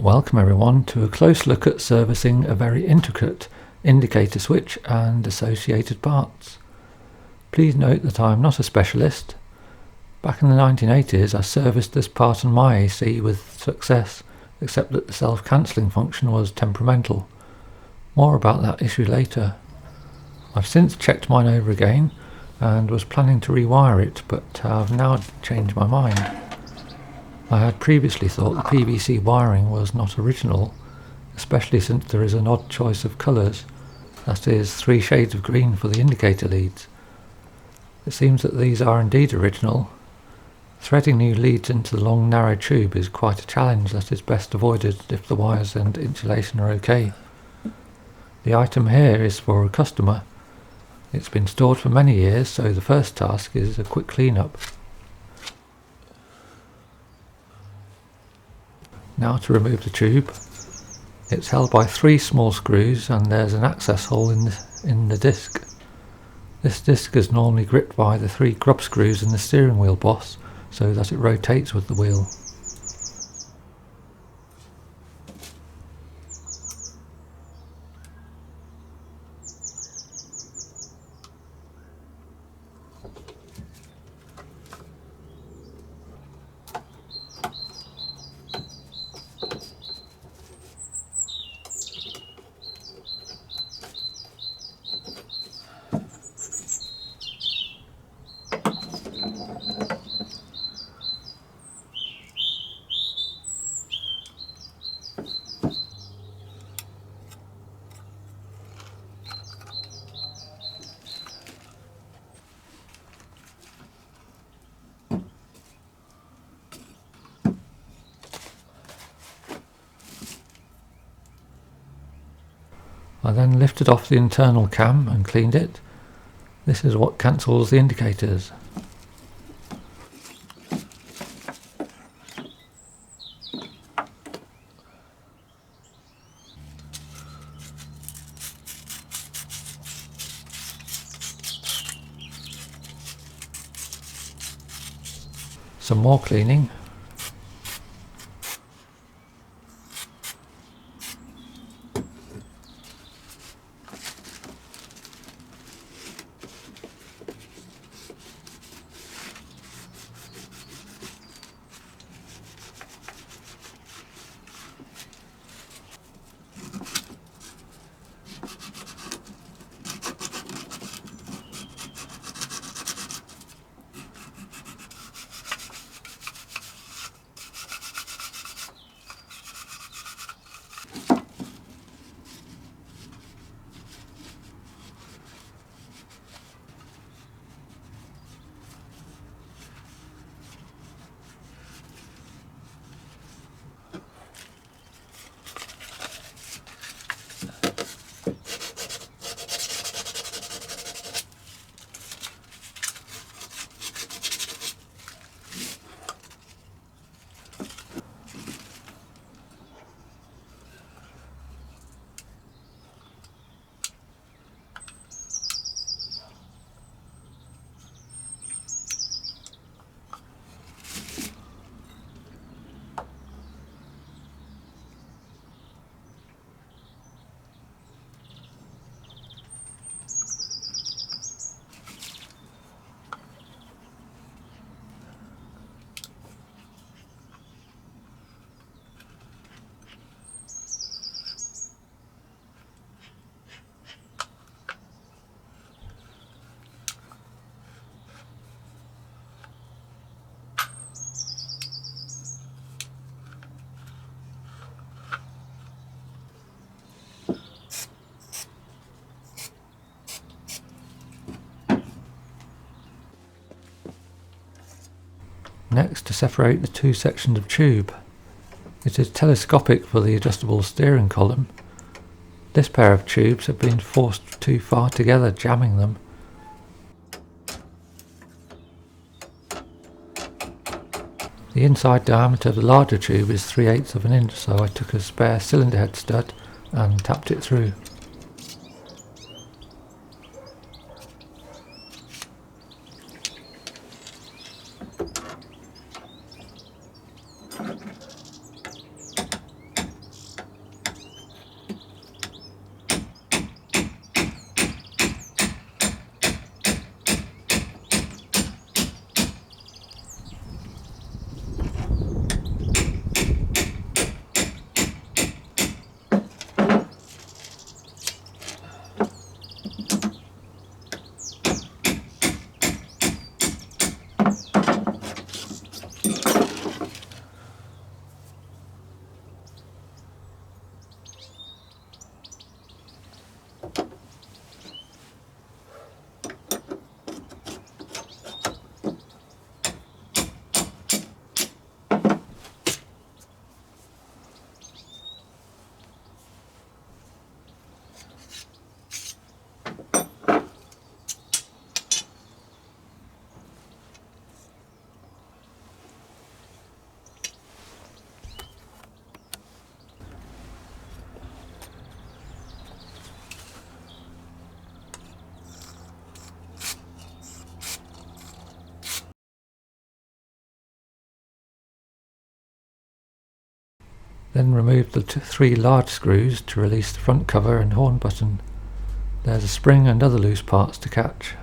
Welcome everyone to a close look at servicing a very intricate indicator switch and associated parts. Please note that I am not a specialist. Back in the 1980s I serviced this part on my AC with success, except that the self-cancelling function was temperamental. More about that issue later. I've since checked mine over again and was planning to rewire it, but I've now changed my mind. I had previously thought the PVC wiring was not original, especially since there is an odd choice of colours, that is, 3 shades of green for the indicator leads. It seems that these are indeed original. Threading new leads into the long narrow tube is quite a challenge that is best avoided if the wires and insulation are okay. The item here is for a customer. It's been stored for many years, so the first task is a quick clean-up. Now to remove the tube. It's held by 3 small screws and there's an access hole in the disc. This disc is normally gripped by the 3 grub screws in the steering wheel boss so that it rotates with the wheel. I then lifted off the internal cam and cleaned it. This is what cancels the indicators. Some more cleaning. Next, to separate the 2 sections of tube. It is telescopic for the adjustable steering column. This pair of tubes have been forced too far together, jamming them. The inside diameter of the larger tube is 3/8 of an inch, so I took a spare cylinder head stud and tapped it through. Then remove the 3 large screws to release the front cover and horn button. There's a spring and other loose parts to catch.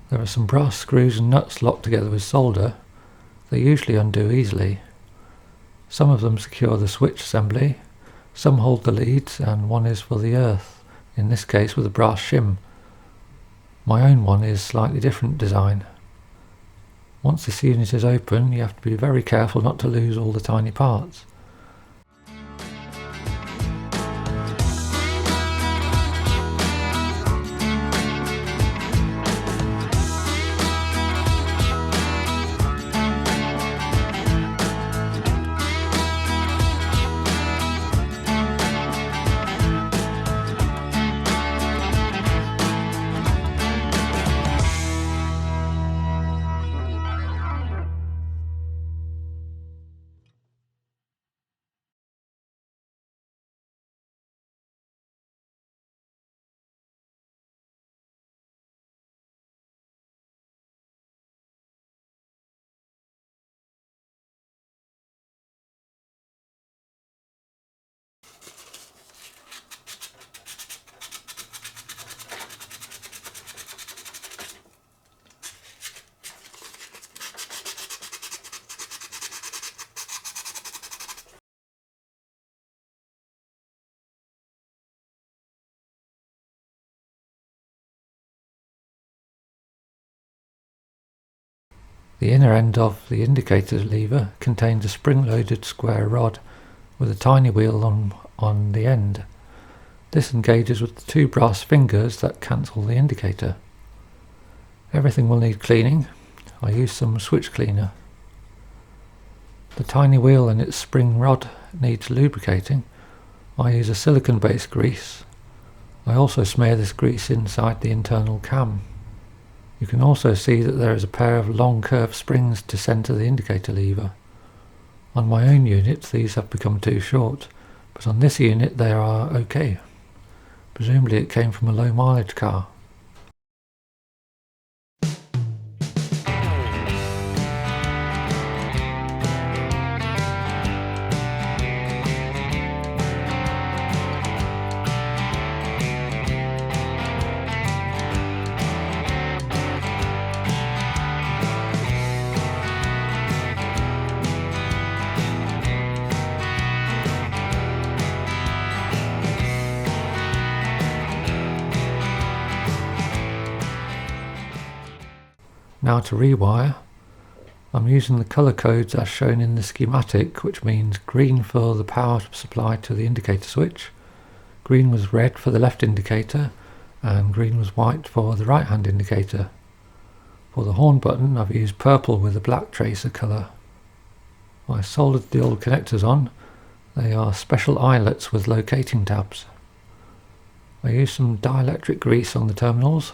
There are some brass screws and nuts locked together with solder. They usually undo easily. Some of them secure the switch assembly, some hold the leads, and one is for the earth, in this case with a brass shim. My own one is slightly different design. Once this unit is open, you have to be very careful not to lose all the tiny parts. The inner end of the indicator lever contains a spring-loaded square rod with a tiny wheel on the end. This engages with the 2 brass fingers that cancel the indicator. Everything will need cleaning. I use some switch cleaner. The tiny wheel and its spring rod needs lubricating. I use a silicone-based grease. I also smear this grease inside the internal cam. You can also see that there is a pair of long curved springs to centre the indicator lever. On my own unit these have become too short, but on this unit they are okay. Presumably it came from a low mileage car. Now to rewire, I'm using the colour codes as shown in the schematic, which means green for the power supply to the indicator switch, green was red for the left indicator, and green was white for the right hand indicator. For the horn button I've used purple with a black tracer colour. I soldered the old connectors on. They are special eyelets with locating tabs. I used some dielectric grease on the terminals.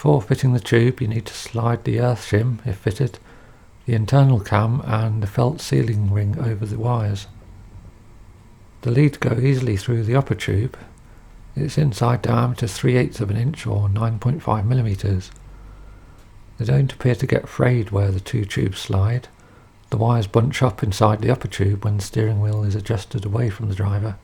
Before fitting the tube, you need to slide the earth shim, if fitted, the internal cam and the felt sealing ring over the wires. The leads go easily through the upper tube. Its inside diameter is 3/8 of an inch or 9.5 millimeters. They don't appear to get frayed where the two tubes slide. The wires bunch up inside the upper tube when the steering wheel is adjusted away from the driver.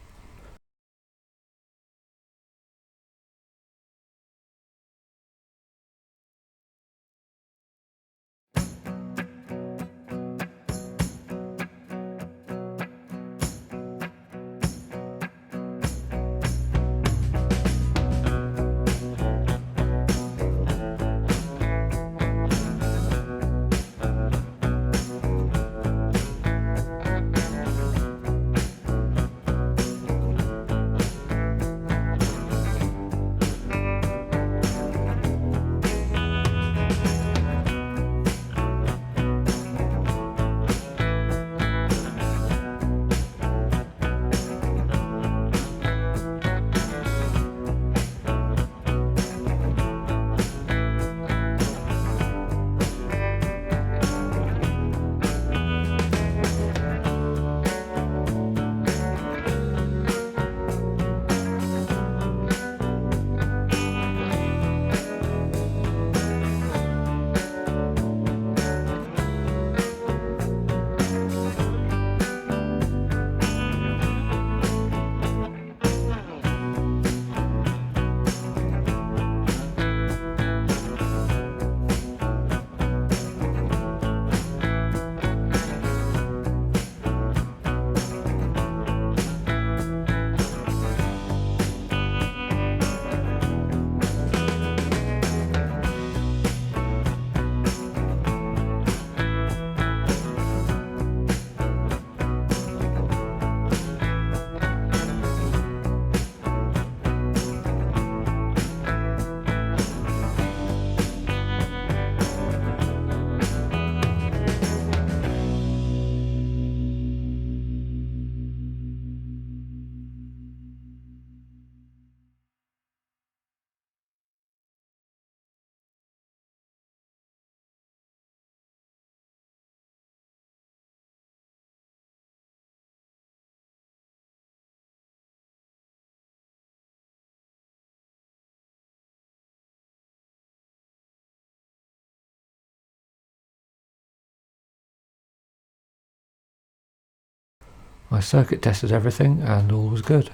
I circuit tested everything and all was good.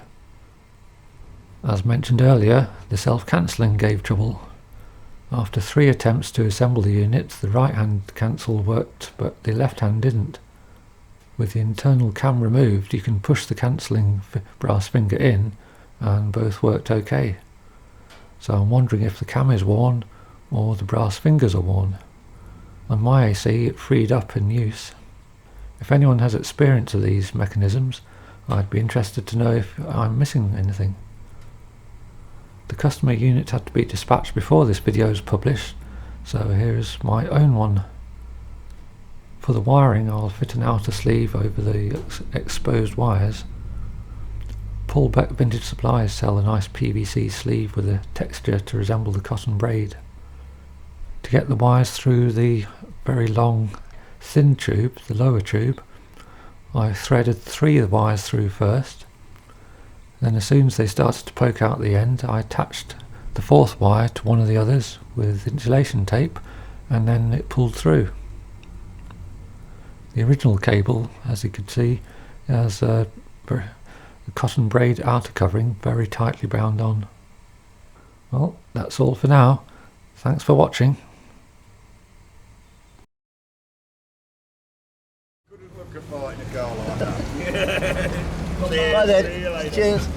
As mentioned earlier, the self-cancelling gave trouble. After 3 attempts to assemble the unit, the right-hand cancel worked, but the left-hand didn't. With the internal cam removed, you can push the cancelling brass finger in, and both worked okay. So I'm wondering if the cam is worn, or the brass fingers are worn. On my AC, it freed up in use. If anyone has experience of these mechanisms, I'd be interested to know if I'm missing anything. The customer unit had to be dispatched before this video is published, so here is my own one. For the wiring, I'll fit an outer sleeve over the exposed wires. Pullback Vintage Supplies sell a nice PVC sleeve with a texture to resemble the cotton braid. To get the wires through the very long thin tube, the lower tube, I threaded 3 of the wires through first. Then as soon as they started to poke out the end, I attached the 4th wire to one of the others with insulation tape, and then it pulled through. The original cable, as you can see, has a cotton braid outer covering very tightly bound on. Well, that's all for now. Thanks for watching. Good luck at fighting a car like that. Bye then. Cheers.